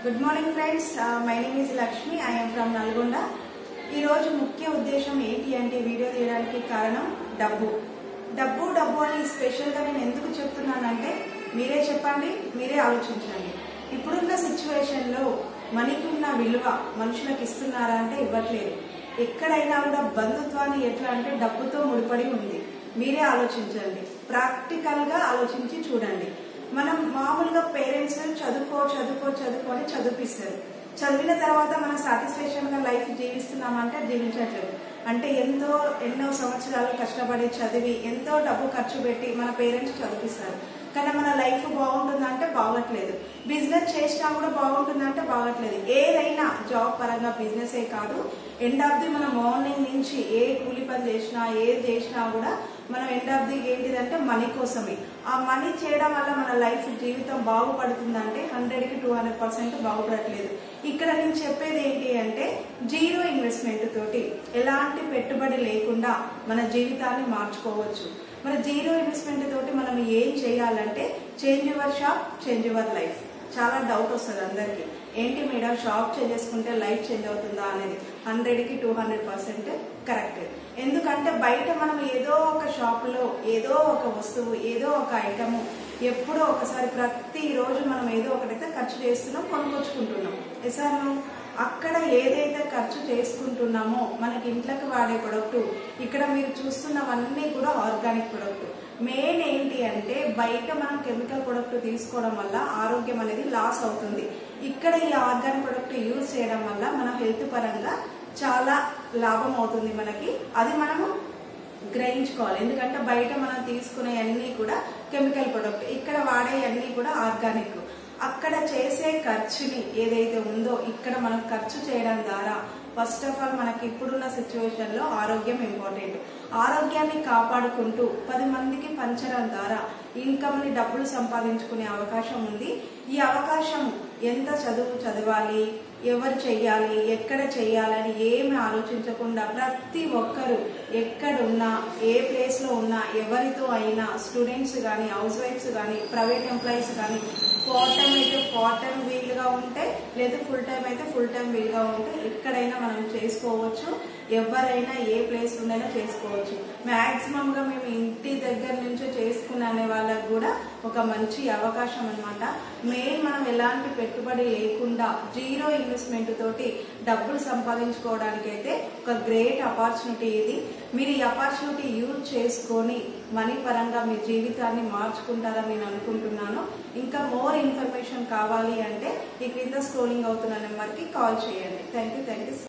Good morning friends, my name is Lakshmi. I am from Nalgonda. ఈ రోజు ముఖ్య ఉద్దేశం ఏంటి అంటే వీడియో తీయడానికి కారణం డబ్బు డబ్బు డబ్బు అని స్పెషల్ గా నేను ఎందుకు చెప్తున్నానంటే మీరే చెప్పండి, మీరే ఆలోచించండి. ఇప్పుడున్న సిచ్యువేషన్ లో మనకి ఉన్న విలువ మనుషులకు ఇస్తున్నారా అంటే ఇవ్వట్లేదు. ఎక్కడైనా కూడా బంధుత్వాన్ని ఎట్లా అంటే డబ్బుతో ముడిపడి ఉంది. మీరే ఆలోచించండి, ప్రాక్టికల్ గా ఆలోచించి చూడండి. మనం మామూలుగా పేరెంట్స్ చదువుకో చదువుకో చదువుకో అని చదివిస్తారు. చదివిన తర్వాత మనం సాటిస్ఫాక్షన్ గా లైఫ్ జీవిస్తున్నామంటే జీవించట్లేదు. అంటే ఎన్నో సంవత్సరాలు కష్టపడి చదివి ఎంతో డబ్బు ఖర్చు పెట్టి మన పేరెంట్స్ చదివిస్తారు. కానీ మన లైఫ్ బాగుంటుందంటే బాగట్లేదు. బిజినెస్ చేసినా కూడా బాగుంటుందంటే బాగట్లేదు. ఏదైనా జాబ్ పరంగా బిజినెస్ కాదు, ఎండ్ ఆఫ్ ది మనం మార్నింగ్ నుంచి ఏ కూలి పని చేసినా ఏది చేసినా కూడా మనం ఎండ్ ఆఫ్ ది ఏంటిదంటే మనీ కోసమే. ఆ మనీ చేయడం వల్ల మన లైఫ్ జీవితం బాగుపడుతుందంటే 100కి 200% బాగుపడట్లేదు. ఇక్కడ నేను చెప్పేది ఏంటి అంటే జీరో ఇన్వెస్ట్మెంట్ తోటి ఎలాంటి పెట్టుబడి లేకుండా మన జీవితాన్ని మార్చుకోవచ్చు. మరి జీరో ఇన్వెస్ట్మెంట్ తోటి మనం ఏం చేయాలంటే change your shop, change your life. చాలా డౌట్ వస్తుంది అందరికి, ఏంటి మేడం షాప్ చేంజ్ చేసుకుంటే లైఫ్ చేంజ్ అవుతుందా అనేది. 100కి 200% కరెక్ట్. ఎందుకంటే బయట మనం ఏదో ఒక షాప్ లో ఏదో ఒక వస్తువు ఏదో ఒక ఐటము ఎప్పుడో ఒకసారి ప్రతిరోజు మనం ఏదో ఒకటైతే ఖర్చు చేస్తున్నాం, కొనుక్కొచ్చుకుంటున్నాం. ఎసాను అక్కడ ఏదైతే ఖర్చు చేసుకుంటున్నామో మనకి ఇంట్లోకి వాడే ప్రొడక్ట్, ఇక్కడ మీరు చూస్తున్నవన్నీ కూడా ఆర్గానిక్ ప్రొడక్ట్. మెయిన్ ఏంటి అంటే బయట మనం కెమికల్ ప్రొడక్ట్ తీసుకోవడం వల్ల ఆరోగ్యం అనేది లాస్ అవుతుంది. ఇక్కడ ఈ ఆర్గానిక్ ప్రొడక్ట్ యూజ్ చేయడం వల్ల మన హెల్త్ పరంగా చాలా లాభం అవుతుంది మనకి. అది మనము గ్రహించుకోవాలి. ఎందుకంటే బయట మనం తీసుకునే అన్ని కూడా కెమికల్ ప్రొడక్ట్, ఇక్కడ వాడే అన్ని కూడా ఆర్గానిక్. అక్కడ చేసే ఖర్చుని ఏదైతే ఉందో ఇక్కడ మనం ఖర్చు చేయడం ద్వారా ఫస్ట్ ఆఫ్ ఆల్ మనకి ఇప్పుడున్న సిచ్యువేషన్ లో ఆరోగ్యం ఇంపార్టెంట్. ఆరోగ్యాన్ని కాపాడుకుంటూ 10 మందికి పంచడం ద్వారా ఇన్కమ్ ని డబ్బులు సంపాదించుకునే అవకాశం ఉంది. ఈ అవకాశం ఎంత చదవాలి, ఎవరు చెయ్యాలి, ఎక్కడ చెయ్యాలని ఏమి ఆలోచించకుండా ప్రతి ఒక్కరు ఎక్కడున్నా ఏ ప్లేస్ లో ఉన్నా ఎవరితో అయినా స్టూడెంట్స్ కానీ హౌస్ వైఫ్స్ కానీ ప్రైవేట్ ఎంప్లాయీస్ కానీ పార్ట్ టైం అయితే పార్ట్ టైం వీలుగా ఉంటే లేదా ఫుల్ టైం అయితే ఫుల్ టైం వీలుగా ఉంటే ఎక్కడైనా మనం చేసుకోవచ్చు. ఎవరైనా ఏ ప్లేస్ నుండైనా చేసుకోవచ్చు. మాక్సిమం గా మేము ఇంటి దగ్గర నుంచే చేసుకునే వాళ్ళకు కూడా ఒక మంచి అవకాశం అన్నమాట. మెయిన్ మనం ఎలాంటి పెట్టుబడి లేకుండా జీరో ఇన్వెస్ట్మెంట్ తోటి డబ్బులు సంపాదించుకోవడానికి అయితే ఒక గ్రేట్ ఆపర్చునిటీ ఇది. మీరు ఈ ఆపర్చునిటీ యూజ్ చేసుకొని మనీ పరంగా మీ జీవితాన్ని మార్చుకుంటారని నేను అనుకుంటున్నాను. ఇంకా మోర్ ఇన్ఫర్మేషన్ కావాలి అంటే ఈ క్రింద స్క్రోలింగ్ అవుతున్న నెంబర్కి కాల్ చేయండి. Thank you.